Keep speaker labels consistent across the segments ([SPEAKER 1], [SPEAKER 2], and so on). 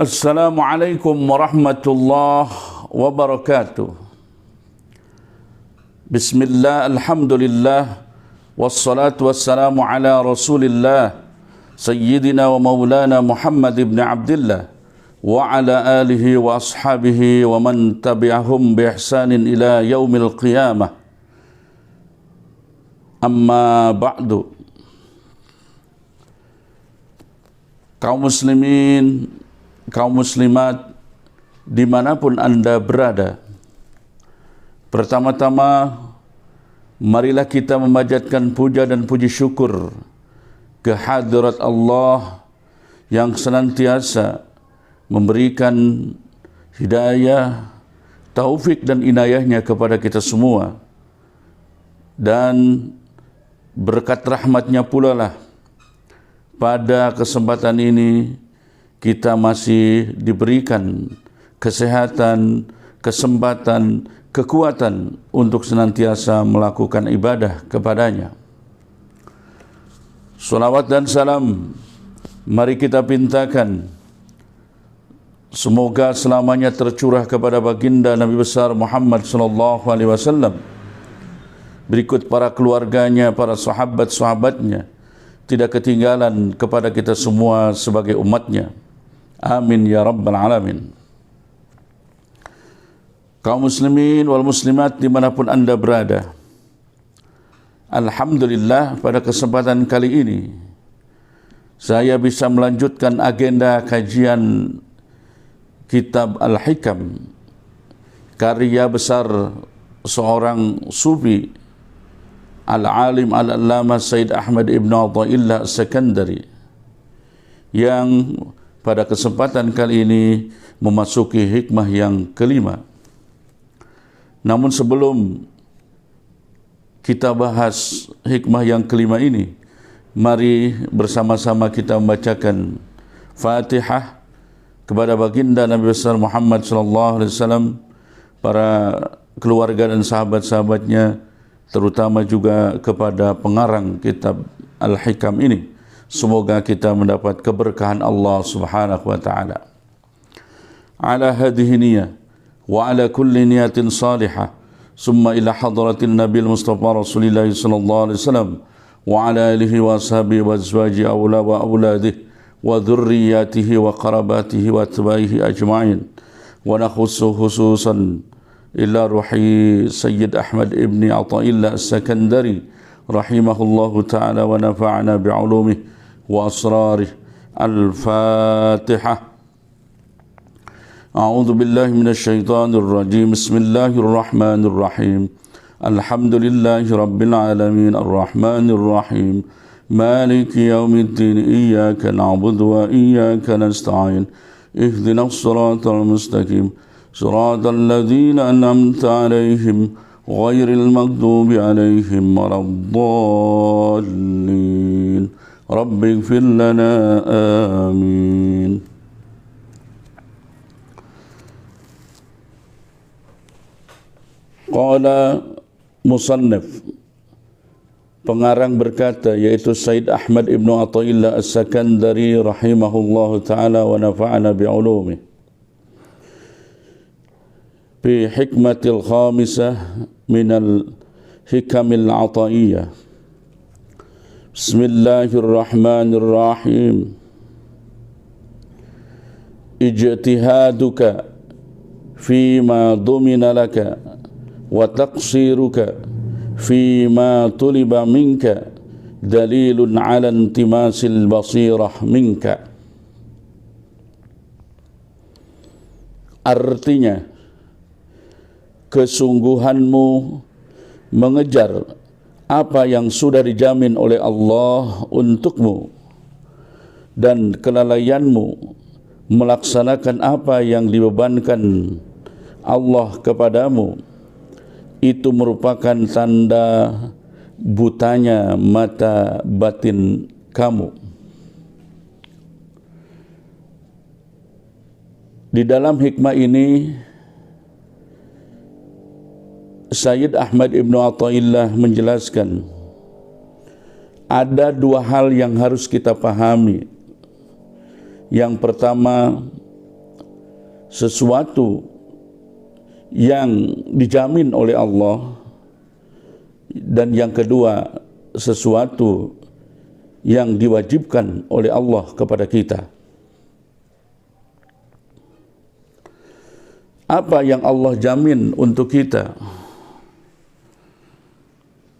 [SPEAKER 1] Assalamualaikum warahmatullahi wabarakatuh. Bismillah, alhamdulillah, wassalatu wassalamu ala rasulillah Sayyidina wa maulana Muhammad ibn Abdillah wa ala alihi wa ashabihi wa man tabi'ahum bi ihsanin ila yaumil qiyamah. Amma ba'du. Kaum muslimin, kaum muslimat dimanapun anda berada, pertama-tama marilah kita memanjatkan puja dan puji syukur kehadirat Allah yang senantiasa memberikan hidayah, taufik dan inayahnya kepada kita semua, dan berkat rahmatnya pula lah pada kesempatan ini kita masih diberikan kesehatan, kesempatan, kekuatan untuk senantiasa melakukan ibadah kepadanya. Salawat dan salam mari kita pintakan semoga selamanya tercurah kepada baginda Nabi besar Muhammad sallallahu alaihi wasallam, berikut para keluarganya, para sahabat-sahabatnya, tidak ketinggalan kepada kita semua sebagai umatnya. Amin ya rabbal alamin. Kaum muslimin wal muslimat dimanapun anda berada, alhamdulillah pada kesempatan kali ini saya bisa melanjutkan agenda kajian kitab Al-Hikam, karya besar seorang sufi Al-Alim Al-Allamah Sayyid Ahmad Ibn Athaillah As-Sakandari, yang pada kesempatan kali ini memasuki hikmah yang kelima. Namun sebelum kita bahas hikmah yang kelima ini, mari bersama-sama kita membacakan Fatihah kepada baginda Nabi besar Muhammad sallallahu alaihi wasallam, para keluarga dan sahabat-sahabatnya, terutama juga kepada pengarang kitab Al-Hikam ini. Semoga kita mendapat keberkahan Allah Subhanahu wa taala. Ala hadhihi niyyah wa ala kulli niyatin salihah, summa ila hadratin Nabil Mustafa Rasulillah sallallahu alaihi wasallam wa ala alihi wa ashabihi wa azwajihi wa auladihi wa dhurriyyatihi wa qarabatihi wa atba'ihi ajma'in, wa nakhussu khususan ila ruhi Sayyid Ahmad ibn Athaillah As-Sakandari rahimahullahu ta'ala wa nafa'ana bi'ulumihi wa asrarih. Al-Fatihah. A'udzu billahi minasy syaithanir rajim. Bismillahir rahmanir rahim. Alhamdulillahi rabbil alamin arrahmanir rahim. Maliki yaumiddin. Iyyaka na'budu wa iyyaka nasta'in. Ihdinas siratal mustaqim. Siratal ladzina an'amta 'alaihim ghairil maghdubi 'alaihim waladdallin. Rabbighfir lana, amin. Qala musannif, pengarang berkata, yaitu Sayyid Ahmad Ibn Athaillah As-Sakandari rahimahullahu ta'ala wa nafa'ana bi'ulumihi, fi hikmatil khamisah minal hikamil ataiyah. Bismillahirrahmanirrahim. Ijtihaduka fima dumina laka wa taqsiruka fima tuliba minka dalilun ala intimasil basirah minka. Artinya, kesungguhanmu mengejar apa yang sudah dijamin oleh Allah untukmu, dan kelalaianmu melaksanakan apa yang dibebankan Allah kepadamu, itu merupakan tanda butanya mata batin kamu. Di dalam hikmah ini, Sayyid Ahmad Ibn Athaillah menjelaskan ada dua hal yang harus kita pahami. Yang pertama, sesuatu yang dijamin oleh Allah, dan yang kedua sesuatu yang diwajibkan oleh Allah kepada kita. Apa yang Allah jamin untuk kita?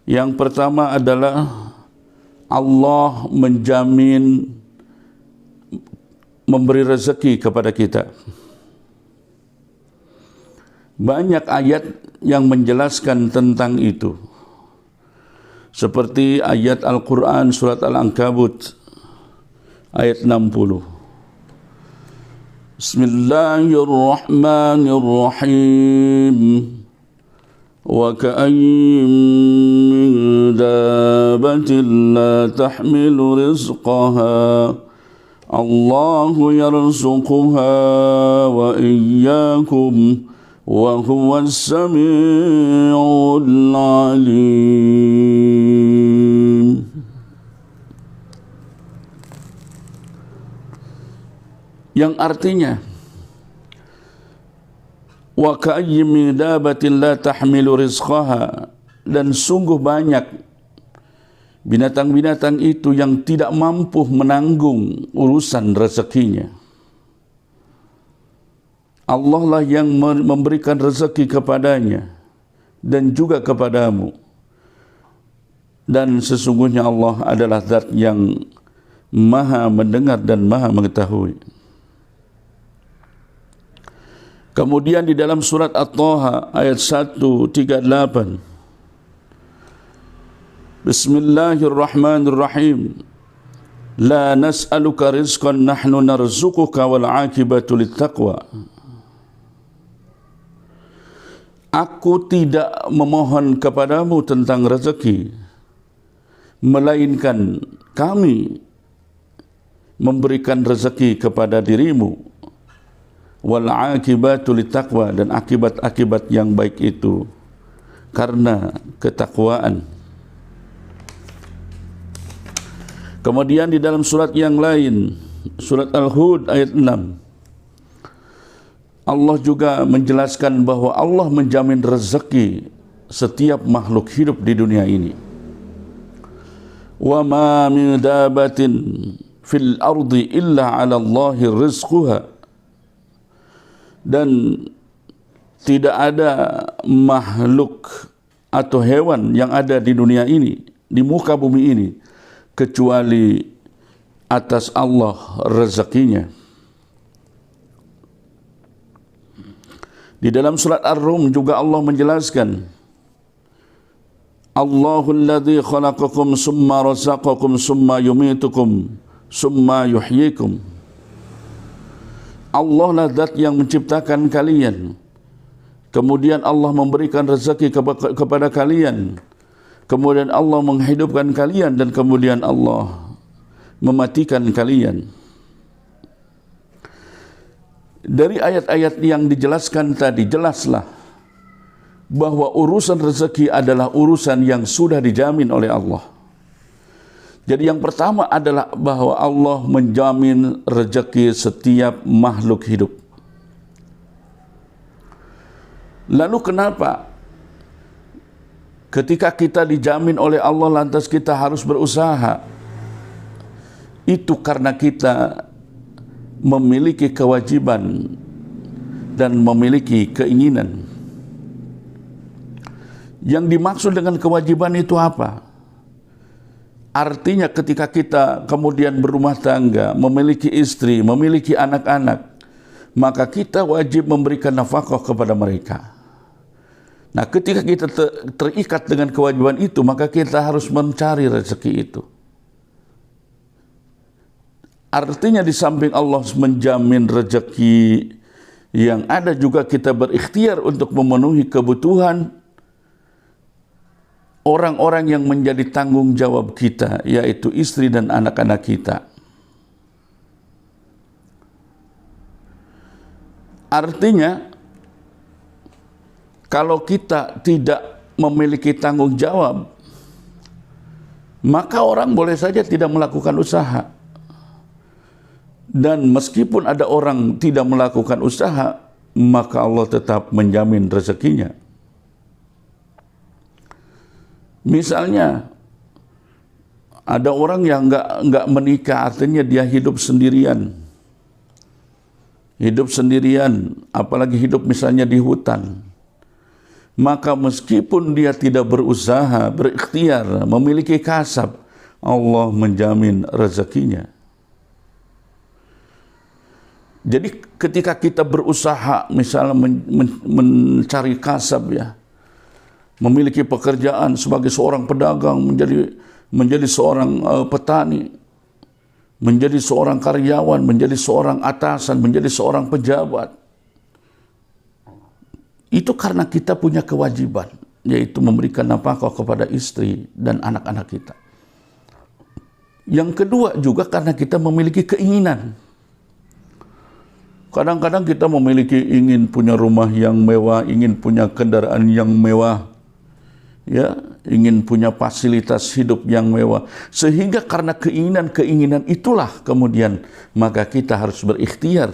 [SPEAKER 1] Yang pertama adalah Allah menjamin memberi rezeki kepada kita. Banyak ayat yang menjelaskan tentang itu. Seperti ayat Al-Quran surat Al-Ankabut ayat 60. Bismillahirrahmanirrahim. Wa ka'ayyin min dabatin la tahmilu rizqaha Allahu yarzuquha wa iyyakum wa huwas sami'ul alim. Yang artinya, wa ka'ayyin min dabatin la tahmilu rizqaha, dan sungguh banyak binatang-binatang itu yang tidak mampu menanggung urusan rezekinya. Allah lah yang memberikan rezeki kepadanya dan juga kepadamu. Dan sesungguhnya Allah adalah zat yang maha mendengar dan maha mengetahui. Kemudian di dalam surat At-Taha ayat 138. Bismillahirrahmanirrahim. La nas'aluka rizqan nahnu narzuquka wal 'aqibatu littaqwa. Aku tidak memohon kepadamu tentang rezeki, melainkan kami memberikan rezeki kepada dirimu. Wal 'aqibatu littaqwa, dan akibat-akibat yang baik itu karena ketakwaan. Kemudian di dalam surat yang lain, surat Al-Hud ayat 6, Allah juga menjelaskan bahwa Allah menjamin rezeki setiap makhluk hidup di dunia ini. Wa ma min dabatin fil ardi illa 'ala Allahi rizquha. Dan tidak ada makhluk atau hewan yang ada di dunia ini, di muka bumi ini, kecuali atas Allah rezekinya. Di dalam surat Ar-Rum juga Allah menjelaskan, Allahul ladzi khalaqakum summa razaqakum summa yumitukum summa yuhyikum. Allah lah zat yang menciptakan kalian, kemudian Allah memberikan rezeki kepada kalian, kemudian Allah menghidupkan kalian, dan kemudian Allah mematikan kalian. Dari ayat-ayat yang dijelaskan tadi, jelaslah bahwa urusan rezeki adalah urusan yang sudah dijamin oleh Allah. Jadi yang pertama adalah bahwa Allah menjamin rezeki setiap makhluk hidup. Lalu kenapa ketika kita dijamin oleh Allah lantas kita harus berusaha? Itu karena kita memiliki kewajiban dan memiliki keinginan. Yang dimaksud dengan kewajiban itu apa? Artinya ketika kita kemudian berumah tangga, memiliki istri, memiliki anak-anak, maka kita wajib memberikan nafkah kepada mereka. Nah, ketika kita terikat dengan kewajiban itu, maka kita harus mencari rezeki itu. Artinya di samping Allah menjamin rezeki yang ada, juga kita berikhtiar untuk memenuhi kebutuhan orang-orang yang menjadi tanggung jawab kita, yaitu istri dan anak-anak kita. Artinya, kalau kita tidak memiliki tanggung jawab, maka orang boleh saja tidak melakukan usaha. Dan meskipun ada orang tidak melakukan usaha, maka Allah tetap menjamin rezekinya. Misalnya, ada orang yang nggak menikah, artinya dia hidup sendirian. Hidup sendirian, apalagi hidup misalnya di hutan. Maka meskipun dia tidak berusaha, berikhtiar, memiliki kasab, Allah menjamin rezekinya. Jadi ketika kita berusaha, misalnya mencari kasab, ya, memiliki pekerjaan sebagai seorang pedagang, menjadi seorang petani, menjadi seorang karyawan, menjadi seorang atasan, menjadi seorang pejabat, itu karena kita punya kewajiban, yaitu memberikan nafkah kepada istri dan anak-anak kita. Yang kedua juga karena kita memiliki keinginan. Kadang-kadang kita ingin punya rumah yang mewah, ingin punya kendaraan yang mewah, ya, ingin punya fasilitas hidup yang mewah. Sehingga karena keinginan itulah kemudian maka kita harus berikhtiar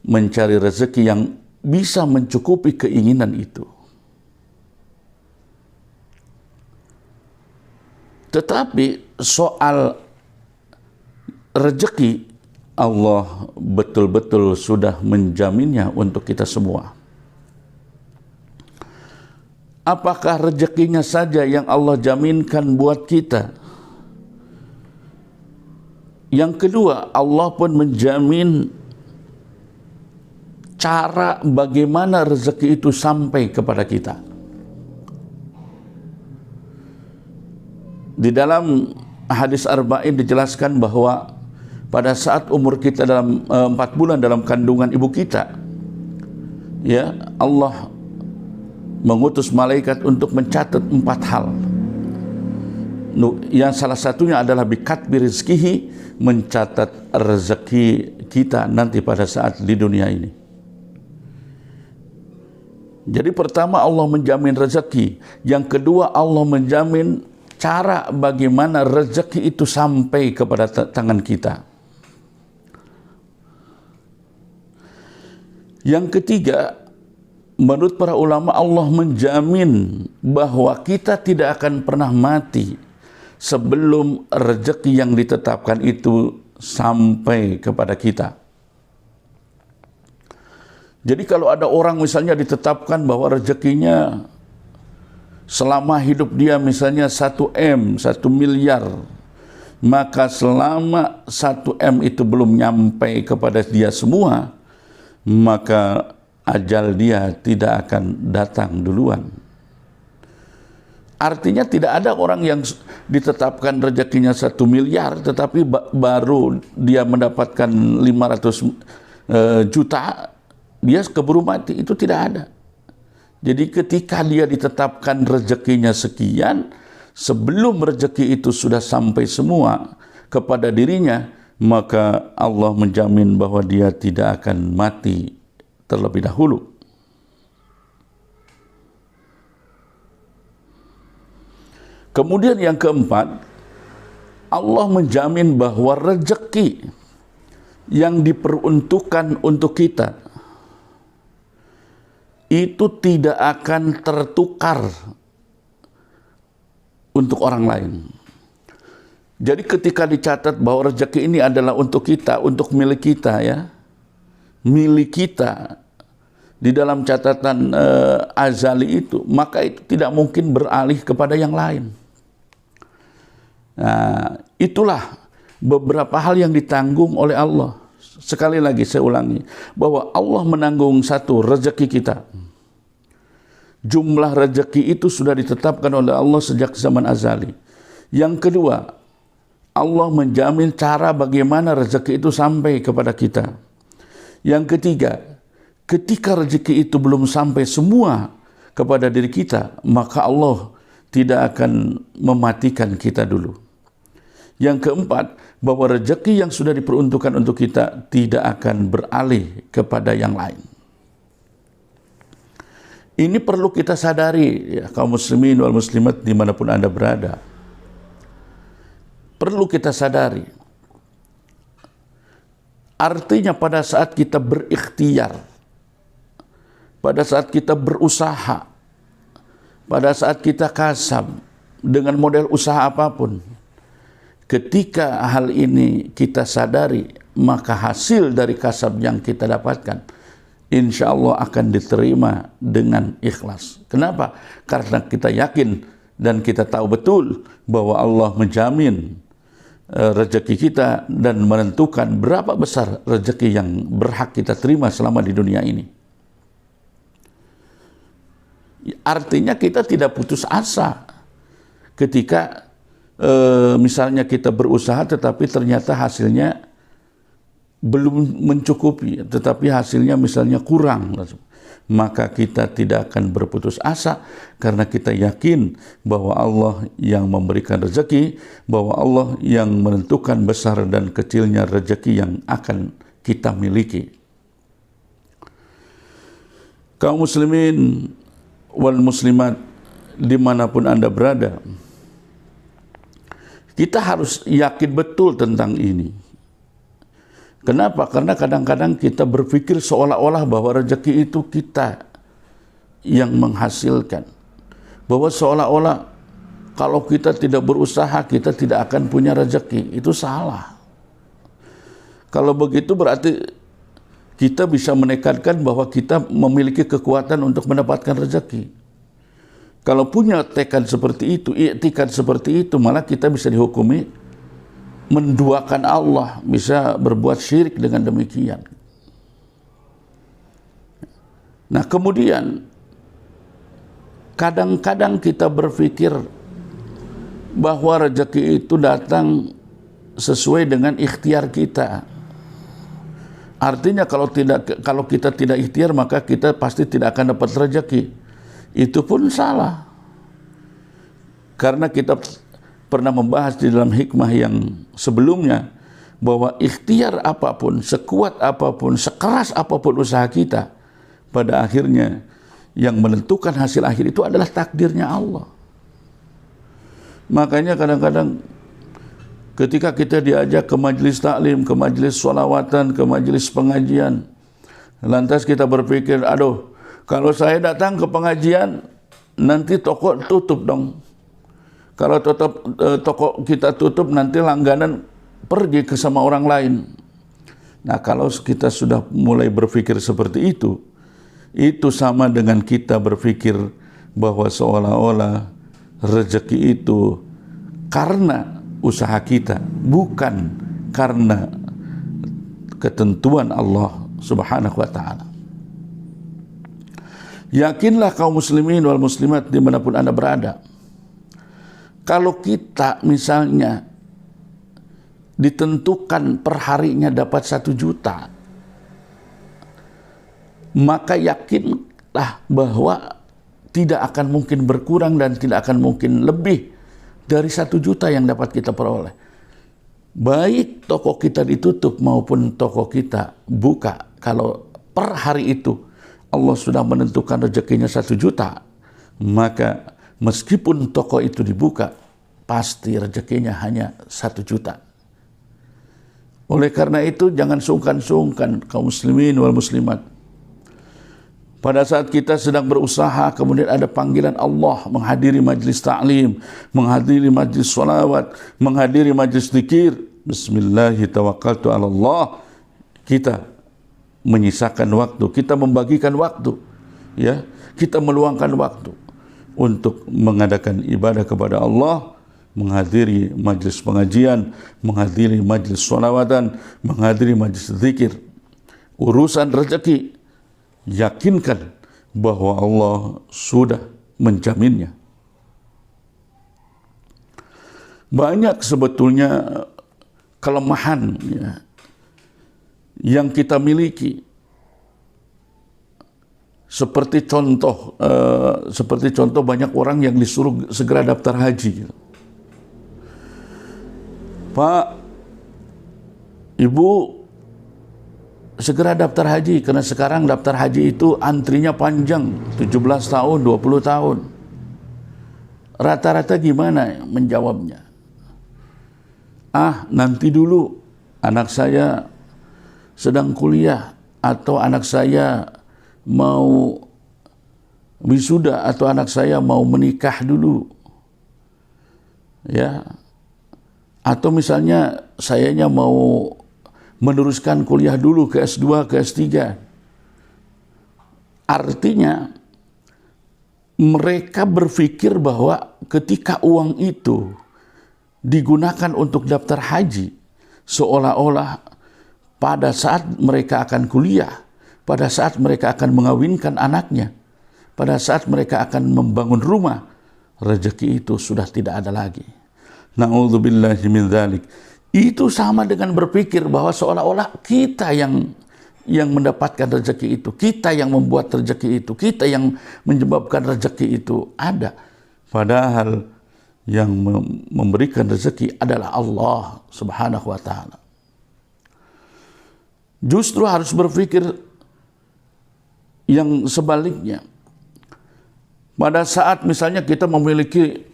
[SPEAKER 1] mencari rezeki yang bisa mencukupi keinginan itu. Tetapi soal rezeki, Allah betul-betul sudah menjaminnya untuk kita semua. Apakah rezekinya saja yang Allah jaminkan buat kita? Yang kedua, Allah pun menjamin cara bagaimana rezeki itu sampai kepada kita. Di dalam hadis Arba'in dijelaskan bahwa pada saat umur kita dalam 4 bulan dalam kandungan ibu kita, ya, Allah mengutus malaikat untuk mencatat 4 hal. Yang salah satunya adalah bikatbi rizkihi, mencatat rezeki kita nanti pada saat di dunia ini. Jadi pertama Allah menjamin rezeki, yang kedua Allah menjamin cara bagaimana rezeki itu sampai kepada tangan kita. Yang ketiga, menurut para ulama, Allah menjamin bahwa kita tidak akan pernah mati sebelum rezeki yang ditetapkan itu sampai kepada kita. Jadi kalau ada orang misalnya ditetapkan bahwa rezekinya selama hidup dia misalnya 1 miliar, maka selama 1 itu belum nyampe kepada dia semua, maka ajal dia tidak akan datang duluan. Artinya tidak ada orang yang ditetapkan rezekinya 1 miliar tetapi baru dia mendapatkan 500 juta, dia keburu mati. Itu tidak ada. Jadi ketika dia ditetapkan rezekinya sekian, sebelum rezeki itu sudah sampai semua kepada dirinya, maka Allah menjamin bahwa dia tidak akan mati terlebih dahulu. Kemudian yang keempat, Allah menjamin bahwa rezeki yang diperuntukkan untuk kita itu tidak akan tertukar untuk orang lain. Jadi ketika dicatat bahwa rezeki ini adalah untuk kita, untuk milik kita, ya, milik kita di dalam catatan azali itu, maka itu tidak mungkin beralih kepada yang lain. Nah, itulah beberapa hal yang ditanggung oleh Allah. Sekali lagi saya ulangi, bahwa Allah menanggung satu, rezeki kita. Jumlah rezeki itu sudah ditetapkan oleh Allah sejak zaman azali. Yang kedua, Allah menjamin cara bagaimana rezeki itu sampai kepada kita. Yang ketiga, ketika rezeki itu belum sampai semua kepada diri kita, maka Allah tidak akan mematikan kita dulu. Yang keempat, bahwa rezeki yang sudah diperuntukkan untuk kita tidak akan beralih kepada yang lain. Ini perlu kita sadari, ya, kaum muslimin wal muslimat dimanapun Anda berada. Perlu kita sadari. Artinya pada saat kita berikhtiar, pada saat kita berusaha, pada saat kita kasab dengan model usaha apapun, ketika hal ini kita sadari, maka hasil dari kasab yang kita dapatkan insya Allah akan diterima dengan ikhlas. Kenapa? Karena kita yakin dan kita tahu betul bahwa Allah menjamin rezeki kita dan menentukan berapa besar rezeki yang berhak kita terima selama di dunia ini. Artinya kita tidak putus asa ketika misalnya kita berusaha tetapi ternyata hasilnya belum mencukupi, tetapi hasilnya misalnya kurang, maka kita tidak akan berputus asa karena kita yakin bahwa Allah yang memberikan rezeki, bahwa Allah yang menentukan besar dan kecilnya rezeki yang akan kita miliki. Kaum muslimin wal muslimat dimanapun Anda berada, kita harus yakin betul tentang ini. Kenapa? Karena kadang-kadang kita berpikir seolah-olah bahwa rezeki itu kita yang menghasilkan. Bahwa seolah-olah kalau kita tidak berusaha, kita tidak akan punya rezeki. Itu salah. Kalau begitu berarti kita bisa menekankan bahwa kita memiliki kekuatan untuk mendapatkan rezeki. Kalau punya tekad seperti itu, i'tikad seperti itu, malah kita bisa dihukumi menduakan Allah, bisa berbuat syirik dengan demikian. Nah, kemudian kadang-kadang kita berpikir bahwa rezeki itu datang sesuai dengan ikhtiar kita. Artinya kalau kita tidak ikhtiar, maka kita pasti tidak akan dapat rezeki. Itu pun salah. Karena kita pernah membahas di dalam hikmah yang sebelumnya bahwa ikhtiar apapun, sekuat apapun, sekeras apapun usaha kita, pada akhirnya yang menentukan hasil akhir itu adalah takdirnya Allah. Makanya kadang-kadang ketika kita diajak ke majelis taklim, ke majelis sholawatan, ke majelis pengajian, lantas kita berpikir, aduh, kalau saya datang ke pengajian, nanti toko tutup dong. Kalau toko kita tutup, nanti langganan pergi ke sama orang lain. Nah, kalau kita sudah mulai berpikir seperti itu sama dengan kita berpikir bahwa seolah-olah rezeki itu karena usaha kita, bukan karena ketentuan Allah Subhanahu wa ta'ala. Yakinlah kaum muslimin wal muslimat dimanapun Anda berada, kalau kita misalnya ditentukan per harinya dapat 1 juta, maka yakinlah bahwa tidak akan mungkin berkurang dan tidak akan mungkin lebih dari 1 juta yang dapat kita peroleh. Baik toko kita ditutup maupun toko kita buka, kalau per hari itu Allah sudah menentukan rezekinya 1 juta, maka meskipun toko itu dibuka, pasti rezekinya hanya 1 juta. Oleh karena itu, jangan sungkan-sungkan kaum muslimin wal muslimat. Pada saat kita sedang berusaha, kemudian ada panggilan Allah menghadiri majlis ta'lim, menghadiri majlis sholawat, menghadiri majlis zikir. Bismillahirrahmanirrahim. Kita menyisakan waktu, kita membagikan waktu, ya, kita meluangkan waktu untuk mengadakan ibadah kepada Allah, menghadiri majlis pengajian, menghadiri majlis sholawatan, menghadiri majlis zikir. Urusan rezeki, yakinkan bahwa Allah sudah menjaminnya. Banyak sebetulnya kelemahan, ya, yang kita miliki. Seperti contoh banyak orang yang disuruh segera daftar haji. Pak, Ibu, segera daftar haji, karena sekarang daftar haji itu antrinya panjang, 17 tahun, 20 tahun. Rata-rata gimana menjawabnya? Nanti dulu, anak saya sedang kuliah, atau anak saya mau wisuda, atau anak saya mau menikah dulu, ya, atau misalnya sayanya mau meneruskan kuliah dulu ke S2, ke S3. Artinya mereka berpikir bahwa ketika uang itu digunakan untuk daftar haji, seolah-olah pada saat mereka akan kuliah, pada saat mereka akan mengawinkan anaknya, pada saat mereka akan membangun rumah, rezeki itu sudah tidak ada lagi. Na'udzubillahi min dzalik. Itu sama dengan berpikir bahwa seolah-olah kita yang mendapatkan rezeki itu, kita yang membuat rezeki itu, kita yang menyebabkan rezeki itu ada. Padahal yang memberikan rezeki adalah Allah Subhanahu wa ta'ala. Justru harus berpikir yang sebaliknya. Pada saat misalnya kita memiliki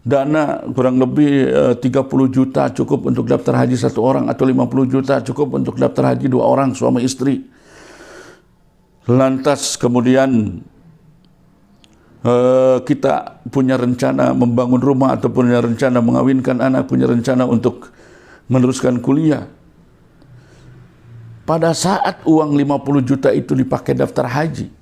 [SPEAKER 1] dana kurang lebih 30 juta cukup untuk daftar haji satu orang, atau 50 juta cukup untuk daftar haji dua orang suami istri. Lantas kemudian kita punya rencana membangun rumah, atau punya rencana mengawinkan anak, punya rencana untuk meneruskan kuliah. Pada saat uang 50 juta itu dipakai daftar haji,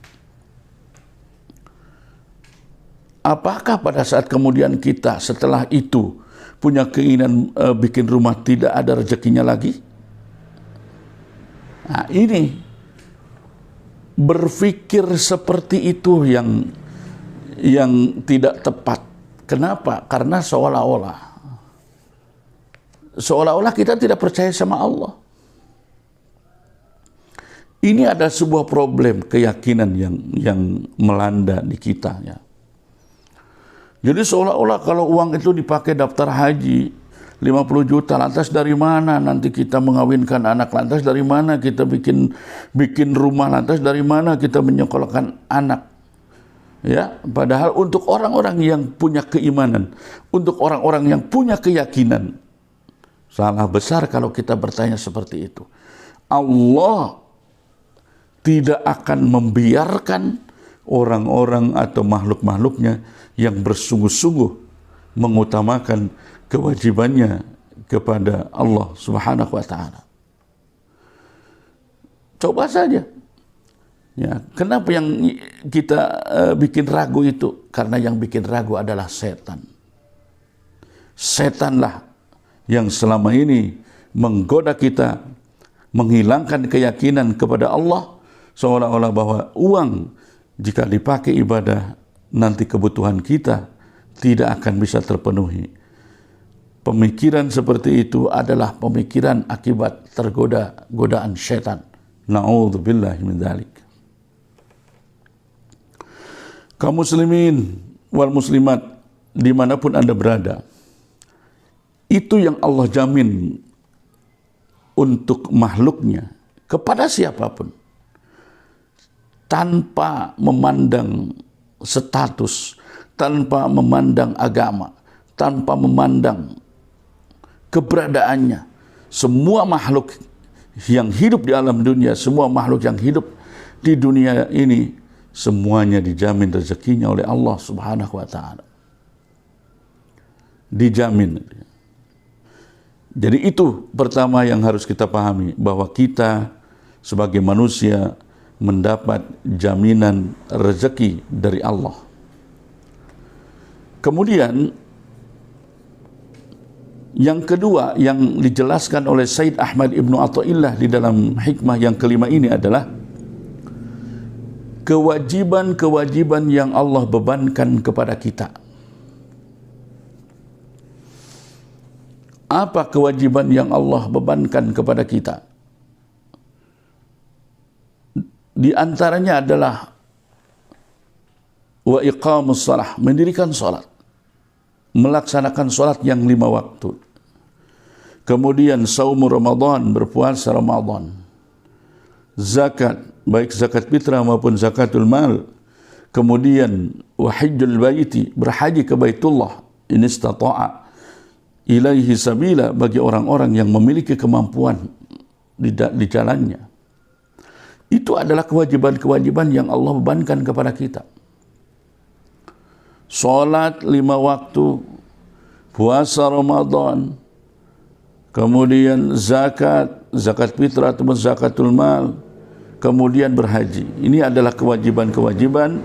[SPEAKER 1] apakah pada saat kemudian kita setelah itu punya keinginan bikin rumah tidak ada rezekinya lagi? Nah, ini berpikir seperti itu yang tidak tepat. Kenapa? Karena seolah-olah kita tidak percaya sama Allah. Ini ada sebuah problem keyakinan yang melanda di kita, ya. Jadi seolah-olah kalau uang itu dipakai daftar haji 50 juta, lantas dari mana nanti kita mengawinkan anak, lantas dari mana kita bikin rumah, lantas dari mana kita menyekolahkan anak. Ya, padahal untuk orang-orang yang punya keimanan, untuk orang-orang yang punya keyakinan, salah besar kalau kita bertanya seperti itu. Allah tidak akan membiarkan orang-orang atau makhluk-makhluknya yang bersungguh-sungguh mengutamakan kewajibannya kepada Allah Subhanahu wa ta'ala. Coba saja. Ya, kenapa yang kita bikin ragu itu? Karena yang bikin ragu adalah setan. Setanlah yang selama ini menggoda kita, menghilangkan keyakinan kepada Allah, seolah-olah bahwa uang jika dipakai ibadah, nanti kebutuhan kita tidak akan bisa terpenuhi. Pemikiran seperti itu adalah pemikiran akibat tergoda godaan syaitan. Na'udzubillahi min dzalik. Kaum muslimin wal muslimat dimanapun Anda berada, itu yang Allah jamin untuk makhluknya kepada siapapun, tanpa memandang status, tanpa memandang agama, tanpa memandang keberadaannya. Semua makhluk yang hidup di alam dunia, semua makhluk yang hidup di dunia ini, semuanya dijamin rezekinya oleh Allah Subhanahu wa ta'ala. Dijamin. Jadi itu pertama yang harus kita pahami, bahwa kita sebagai manusia mendapat jaminan rezeki dari Allah. Kemudian yang kedua yang dijelaskan oleh Said Ahmad Ibnu Athaillah di dalam hikmah yang kelima ini adalah kewajiban-kewajiban yang Allah bebankan kepada kita. Apa kewajiban yang Allah bebankan kepada kita? Di antaranya adalah wa iqamus shalah, mendirikan salat, melaksanakan salat yang 5 waktu. Kemudian saum Ramadan, berpuasa Ramadan. Zakat, baik zakat fitrah maupun zakatul mal. Kemudian wa hajjul baiti, berhaji ke Baitullah, in istata'a ilaihi sabila, bagi orang-orang yang memiliki kemampuan di jalannya. Itu adalah kewajiban-kewajiban yang Allah bebankan kepada kita. Salat 5 waktu, puasa Ramadan, kemudian zakat fitrah atau zakatul mal, kemudian berhaji. Ini adalah kewajiban-kewajiban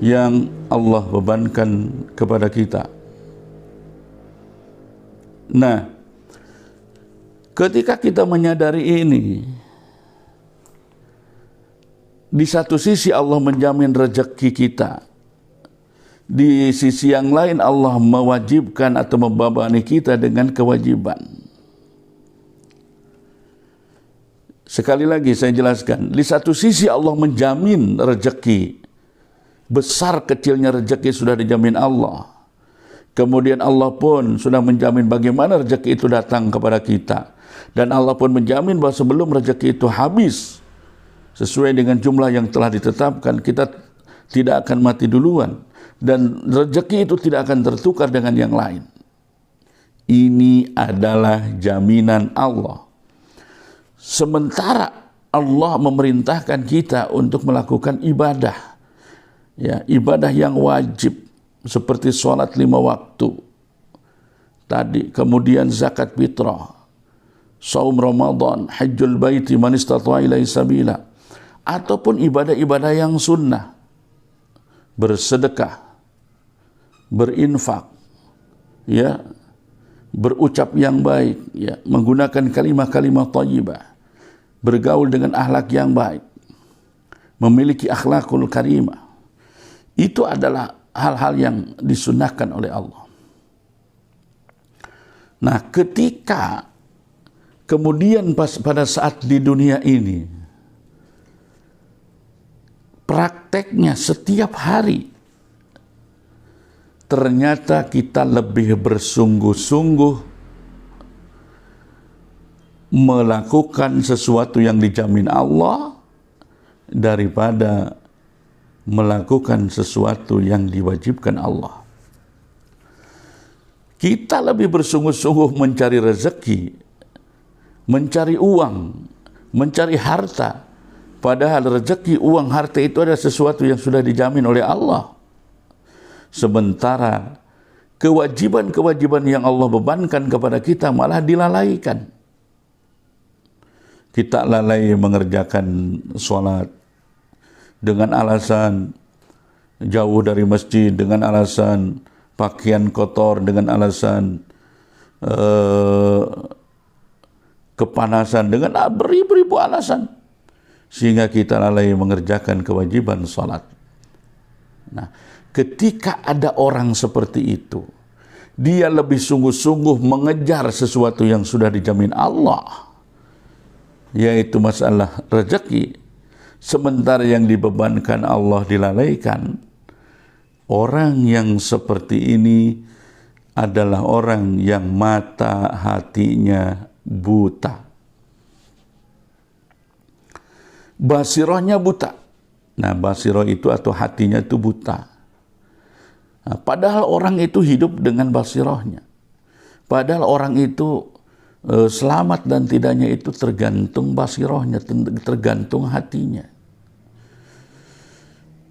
[SPEAKER 1] yang Allah bebankan kepada kita. Nah, ketika kita menyadari ini, di satu sisi Allah menjamin rezeki kita, di sisi yang lain Allah mewajibkan atau membebani kita dengan kewajiban. Sekali lagi saya jelaskan, di satu sisi Allah menjamin rezeki, besar kecilnya rezeki sudah dijamin Allah. Kemudian Allah pun sudah menjamin bagaimana rezeki itu datang kepada kita. Dan Allah pun menjamin bahwa sebelum rezeki itu habis, sesuai dengan jumlah yang telah ditetapkan, kita tidak akan mati duluan. Dan rezeki itu tidak akan tertukar dengan yang lain. Ini adalah jaminan Allah. Sementara Allah memerintahkan kita untuk melakukan ibadah. Ya, ibadah yang wajib. Seperti sholat 5 waktu tadi, kemudian zakat fitrah, saum Ramadan, hajjul baiti man istata'a ilaihi sabila, ataupun ibadah-ibadah yang sunnah, bersedekah, berinfak, ya, berucap yang baik, ya, menggunakan kalimah-kalimah thayyibah, bergaul dengan akhlak yang baik, memiliki akhlakul karimah. Itu adalah hal-hal yang disunnahkan oleh Allah. Nah, ketika kemudian pada saat di dunia ini, prakteknya setiap hari, ternyata kita lebih bersungguh-sungguh melakukan sesuatu yang dijamin Allah daripada melakukan sesuatu yang diwajibkan Allah. Kita lebih bersungguh-sungguh mencari rezeki, mencari uang, mencari harta. Padahal rezeki, uang, harta itu adalah sesuatu yang sudah dijamin oleh Allah. Sementara kewajiban-kewajiban yang Allah bebankan kepada kita malah dilalaikan. Kita lalai mengerjakan sholat dengan alasan jauh dari masjid, dengan alasan pakaian kotor, dengan alasan kepanasan, dengan beribu-ribu alasan, sehingga kita lalai mengerjakan kewajiban salat. Nah, ketika ada orang seperti itu, dia lebih sungguh-sungguh mengejar sesuatu yang sudah dijamin Allah, yaitu masalah rezeki, sementara yang dibebankan Allah dilalaikan. Orang yang seperti ini adalah orang yang mata hatinya buta, basirahnya buta. Nah, basirah itu atau hatinya itu buta. Nah, padahal orang itu hidup dengan basirahnya. Padahal orang itu selamat dan tidaknya itu tergantung basirahnya, tergantung hatinya.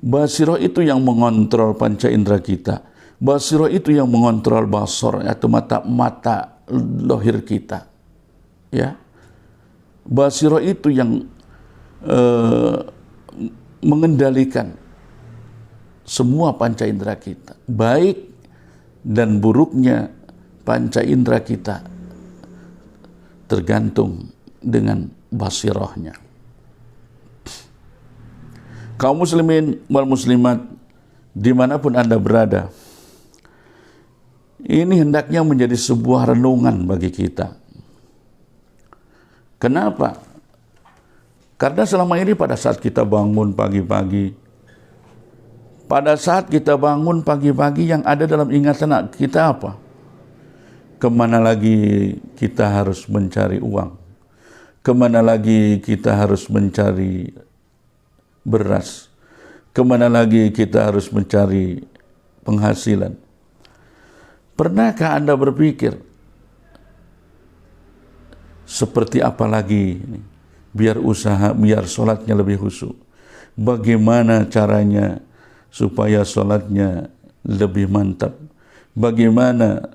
[SPEAKER 1] Basirah itu yang mengontrol panca indera kita. Basirah itu yang mengontrol basar atau mata lohir kita. Ya. Basirah itu yang mengendalikan semua panca indera kita. Baik dan buruknya panca indera kita tergantung dengan basirahnya. Kaum muslimin wal muslimat dimanapun Anda berada, ini hendaknya menjadi sebuah renungan bagi kita. Kenapa? Karena selama ini pada saat kita bangun pagi-pagi, yang ada dalam ingatan kita apa? Kemana lagi kita harus mencari uang? Kemana lagi kita harus mencari beras? Kemana lagi kita harus mencari penghasilan? Pernahkah Anda berpikir seperti apa lagi ini? Biar usaha, biar sholatnya lebih khusyuk. Bagaimana caranya supaya sholatnya lebih mantap? Bagaimana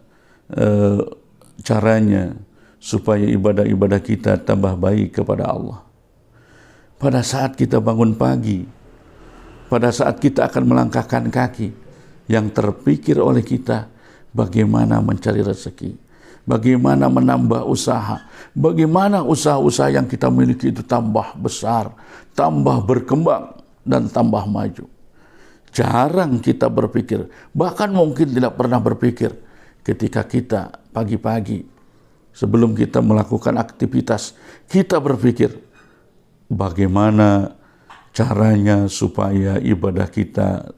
[SPEAKER 1] caranya supaya ibadah-ibadah kita tambah baik kepada Allah? Pada saat kita bangun pagi, pada saat kita akan melangkahkan kaki, yang terpikir oleh kita bagaimana mencari rezeki, bagaimana menambah usaha, bagaimana usaha-usaha yang kita miliki itu tambah besar, tambah berkembang, dan tambah maju. Jarang kita berpikir, bahkan mungkin tidak pernah berpikir ketika kita pagi-pagi sebelum kita melakukan aktivitas, kita berpikir bagaimana caranya supaya ibadah kita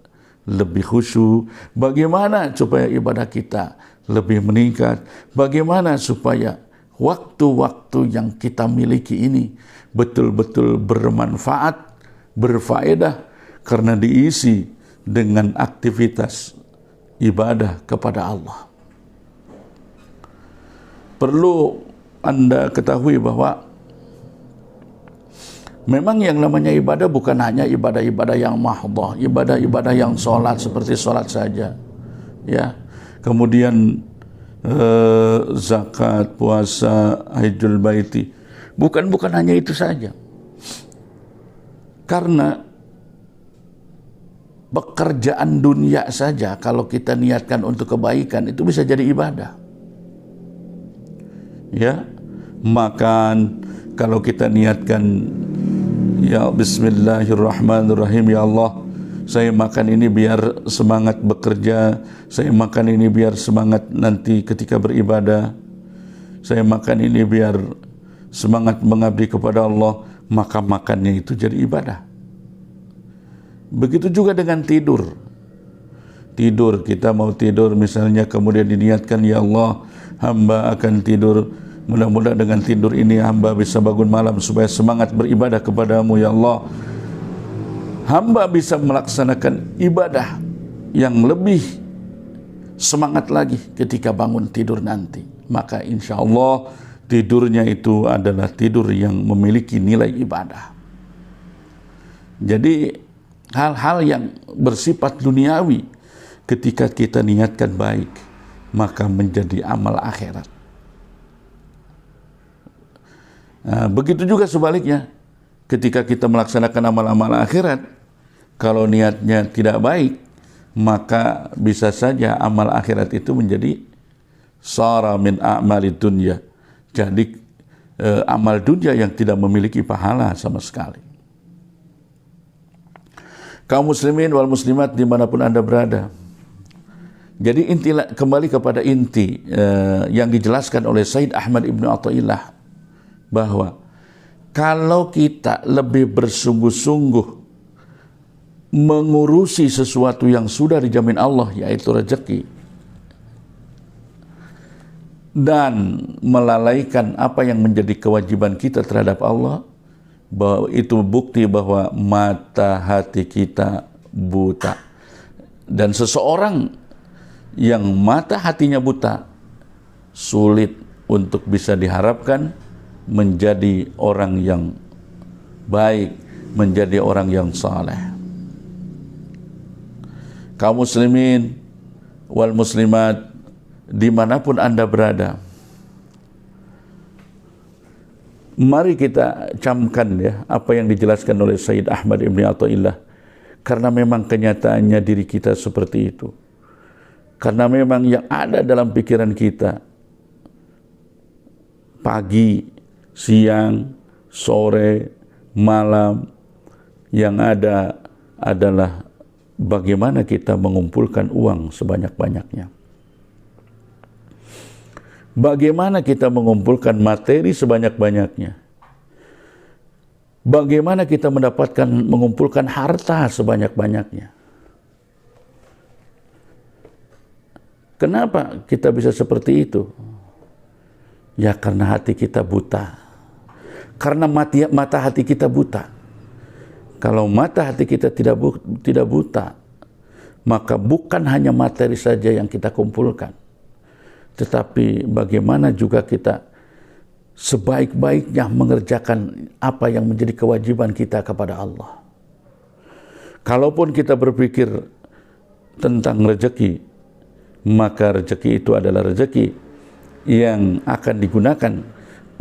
[SPEAKER 1] lebih khusyuk, bagaimana supaya ibadah kita lebih meningkat, bagaimana supaya waktu-waktu yang kita miliki ini betul-betul bermanfaat, berfaedah, karena diisi dengan aktivitas ibadah kepada Allah. Perlu Anda ketahui bahwa memang yang namanya ibadah bukan hanya ibadah-ibadah yang mahdhah, ibadah-ibadah yang sholat seperti sholat saja, ya. Kemudian zakat, puasa, hajjul baiti, bukan hanya itu saja. Karena pekerjaan dunia saja kalau kita niatkan untuk kebaikan itu bisa jadi ibadah. Ya, makan kalau kita niatkan, ya bismillahirrahmanirrahim, ya Allah, saya makan ini biar semangat bekerja, saya makan ini biar semangat nanti ketika beribadah, saya makan ini biar semangat mengabdi kepada Allah, maka makannya itu jadi ibadah. Begitu juga dengan tidur. Tidur, kita mau tidur misalnya, kemudian diniatkan, ya Allah, hamba akan tidur, mudah-mudahan dengan tidur ini hamba bisa bangun malam supaya semangat beribadah kepadamu, ya Allah. Hamba bisa melaksanakan ibadah yang lebih semangat lagi ketika bangun tidur nanti. Maka insya Allah tidurnya itu adalah tidur yang memiliki nilai ibadah. Jadi hal-hal yang bersifat duniawi ketika kita niatkan baik, maka menjadi amal akhirat. Nah, begitu juga sebaliknya, ketika kita melaksanakan amal-amal akhirat, kalau niatnya tidak baik, maka bisa saja amal akhirat itu menjadi sara min a'malid dunya. Jadi amal dunia yang tidak memiliki pahala sama sekali. Kaum muslimin wal muslimat dimanapun Anda berada. Jadi kembali kepada inti yang dijelaskan oleh Sayyid Ahmad Ibn Athaillah, bahwa kalau kita lebih bersungguh-sungguh mengurusi sesuatu yang sudah dijamin Allah, yaitu rezeki, dan melalaikan apa yang menjadi kewajiban kita terhadap Allah, bahwa itu bukti bahwa mata hati kita buta. Dan seseorang yang mata hatinya buta sulit untuk bisa diharapkan menjadi orang yang baik, menjadi orang yang saleh. Kaum muslimin wal muslimat dimanapun Anda berada, mari kita camkan ya apa yang dijelaskan oleh Sayyid Ahmad Ibn Athaillah, karena memang kenyataannya diri kita seperti itu. Karena memang yang ada dalam pikiran kita pagi, siang, sore, malam, yang ada adalah bagaimana kita mengumpulkan uang sebanyak-banyaknya. Bagaimana kita mengumpulkan materi sebanyak-banyaknya. Bagaimana kita mengumpulkan harta sebanyak-banyaknya. Kenapa kita bisa seperti itu? Ya karena hati kita buta. Karena mata hati kita buta. Kalau mata hati kita tidak buta, maka bukan hanya materi saja yang kita kumpulkan, tetapi bagaimana juga kita sebaik-baiknya mengerjakan apa yang menjadi kewajiban kita kepada Allah. Kalaupun kita berpikir tentang rezeki, maka rezeki itu adalah rezeki yang akan digunakan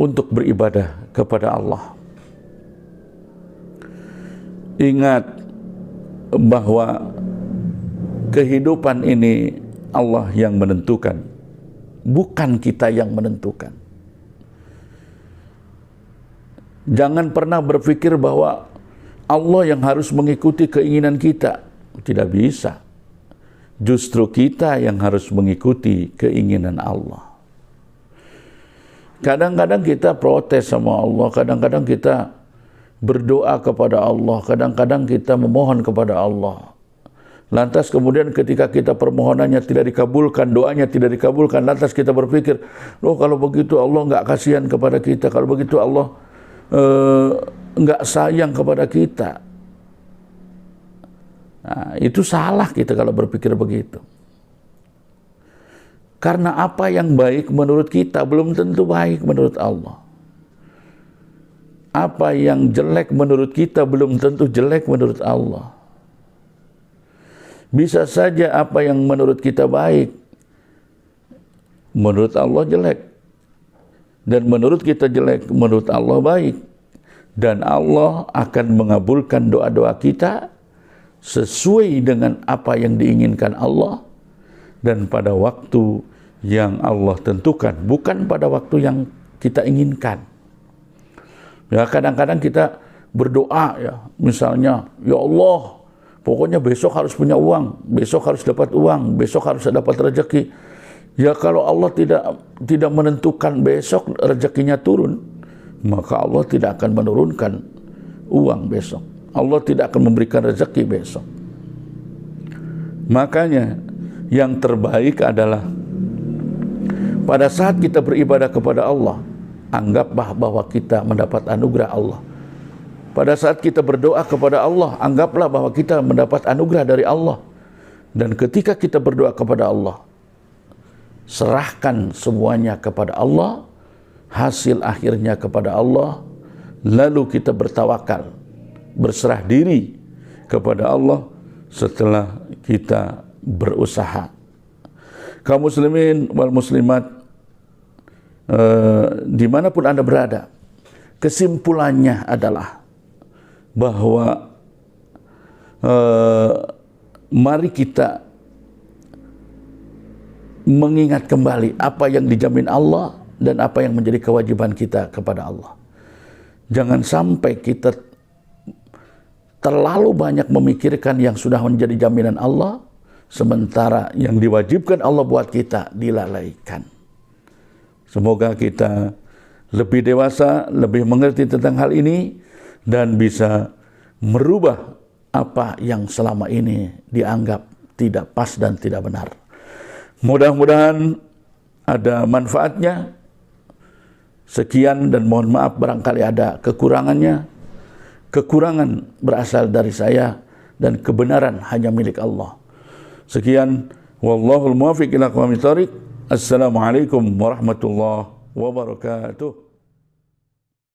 [SPEAKER 1] untuk beribadah kepada Allah. Ingat bahwa kehidupan ini Allah yang menentukan, bukan kita yang menentukan. Jangan pernah berpikir bahwa Allah yang harus mengikuti keinginan kita. Tidak bisa. Justru kita yang harus mengikuti keinginan Allah. Kadang-kadang kita protes sama Allah, kadang-kadang kita berdoa kepada Allah, kadang-kadang kita memohon kepada Allah. Lantas kemudian ketika kita permohonannya tidak dikabulkan, doanya tidak dikabulkan, lantas kita berpikir, loh kalau begitu Allah nggak kasihan kepada kita, kalau begitu Allah nggak sayang kepada kita. Nah, itu salah kita kalau berpikir begitu. Karena apa yang baik menurut kita belum tentu baik menurut Allah. Apa yang jelek menurut kita belum tentu jelek menurut Allah. Bisa saja apa yang menurut kita baik, menurut Allah jelek. Dan menurut kita jelek, menurut Allah baik. Dan Allah akan mengabulkan doa-doa kita sesuai dengan apa yang diinginkan Allah. Dan pada waktu yang Allah tentukan, bukan pada waktu yang kita inginkan. Ya, kadang-kadang kita berdoa ya, misalnya, ya Allah, pokoknya besok harus punya uang, besok harus dapat uang, besok harus dapat rezeki. Ya kalau Allah tidak menentukan besok rezekinya turun, maka Allah tidak akan menurunkan uang besok. Allah tidak akan memberikan rezeki besok. Makanya yang terbaik adalah pada saat kita beribadah kepada Allah, anggaplah bahwa kita mendapat anugerah Allah. Pada saat kita berdoa kepada Allah, anggaplah bahwa kita mendapat anugerah dari Allah. Dan ketika kita berdoa kepada Allah, serahkan semuanya kepada Allah, hasil akhirnya kepada Allah, lalu kita bertawakal, berserah diri kepada Allah setelah kita berusaha. Kaum muslimin wal muslimat, dimanapun Anda berada, kesimpulannya adalah bahwa mari kita mengingat kembali apa yang dijamin Allah dan apa yang menjadi kewajiban kita kepada Allah. Jangan sampai kita terlalu banyak memikirkan yang sudah menjadi jaminan Allah, sementara yang diwajibkan Allah buat kita dilalaikan. Semoga kita lebih dewasa, lebih mengerti tentang hal ini, dan bisa merubah apa yang selama ini dianggap tidak pas dan tidak benar. Mudah-mudahan ada manfaatnya. Sekian dan mohon maaf barangkali ada kekurangannya. Kekurangan berasal dari saya dan kebenaran hanya milik Allah. Sekian, wallahul muwaffiq ila aqwamit thoriq. Assalamualaikum warahmatullahi wabarakatuh.